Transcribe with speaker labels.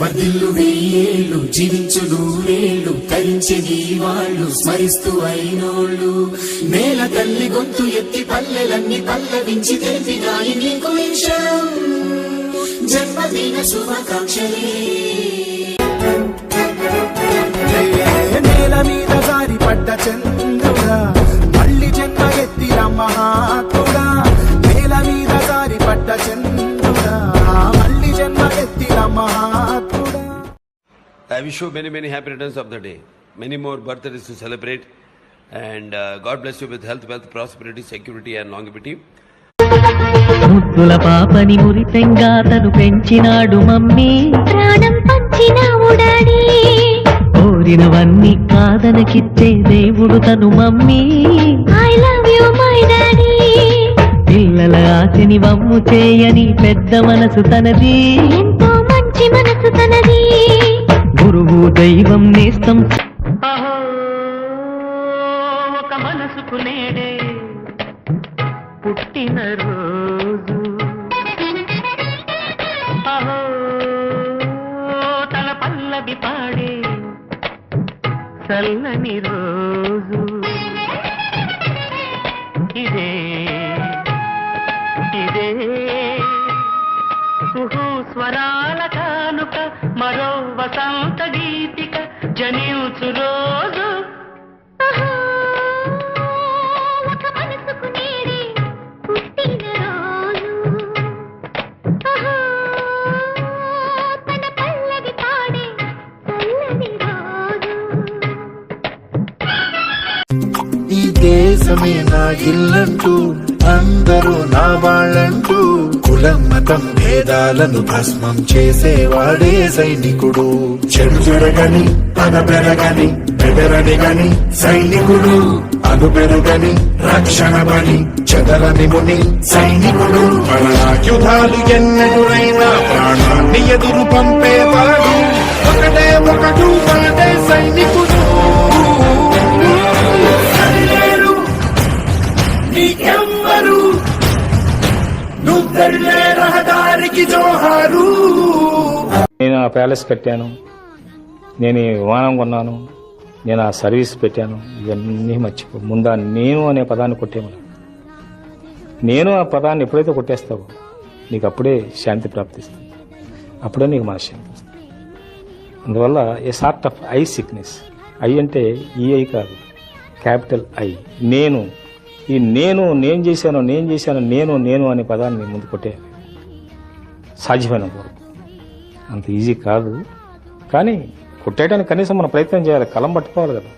Speaker 1: వర్ధిల్లు వెయ్యేళ్ళు జీవించు నూరేళ్ళు తరించే నీ వాళ్ళు స్మరిస్తూ అయినోళ్ళు నేల తల్లి గొంతు ఎత్తి పల్లెలన్నీ పల్లవించి తెలిపినాయి నీకు విషయం జన్మదిన శుభాకాంక్షలే
Speaker 2: నేల మీద జారి పడ్డ చంద్రుడా మళ్ళీ జన్మ ఎత్తిన మహాత్ముడా నేల మీద జారి పడ్డ చంద్రుడా మళ్ళీ జన్మ ఎత్తిన మహాత్ముడా.
Speaker 3: I wish you many happy returns of the day, many more birthdays to celebrate, and God bless you with health, wealth, prosperity, security and longevity.
Speaker 4: ముద్దుల పాపని మురిపెంగా తను పెంచినాడు మమ్మీ,
Speaker 5: ప్రాణం పంచినావు డాడీ,
Speaker 4: కోరినవన్నీ కాదనకిచ్చే దేవుడు తను mummy.
Speaker 5: I love you my daddy.
Speaker 4: పిల్లల ఆశని వమ్ము చేయని పెద్ద మనసు తనది,
Speaker 5: ఎంతో మంచి మనసు తనది.
Speaker 4: గురువు దైవం నేస్తం. ఒక మనసుకు నేడే పుట్టిన రోజు, అహో తన పల్లవి పాడే చల్లని రోజు. ఇదే ఇదే సుహూస్వరాల కానుక, మరో వసంత గీతిక జనించు రోజు.
Speaker 5: ఒక మనసుకు నేడే పుట్టిన రోజు, తన పల్లవి పాడే చల్లని రోజు.
Speaker 2: ఈ దేశమే నా ఇల్లంటూ అందరూ నా వాళ్ళంటూ కులం మతం భేదాలను భస్మం చేసేవాడే సైనికుడు. చెడు జరగని పగ పెరగని బెదరని గని సైనికుడు, అను పెరుగని రక్షణ బని చెదరని ముని సైనికుడు. పరాయుధాలు ఎన్నెదురైనా ప్రాణాన్ని ఎదురు పంపేవాడు ఒకటే ఒకడు వాడే సైనికుడు. నీకెవ్వరు నువ్వెళ్ళే రహదారికి జోహారు.
Speaker 6: నేను ఆ ప్యాలెస్ కట్టాను, నేను ఈ విమానం కొన్నాను, నేను ఆ సర్వీస్ పెట్టాను, ఇవన్నీ మర్చిపో. ముందా నేను అనే పదాన్ని కొట్టేమన్నా. నేను ఆ పదాన్ని ఎప్పుడైతే కొట్టేస్తావో నీకు అప్పుడే శాంతి ప్రాప్తిస్తుంది, అప్పుడే నీకు మనశ్శాంతి వస్తుంది. అందువల్ల a sort of I sickness. I అంటే ఈఐ కాదు, క్యాపిటల్ ఐ. నేను ఈ నేను చేశాను నేను అనే పదాన్ని ముందు కొట్టే సాధ్యమైన వరకు. అంత ఈజీ కాదు, కానీ కొట్టేయడానికి కనీసం మనం ప్రయత్నం చేయాలి, కలం పట్టుకోవాలి కదా.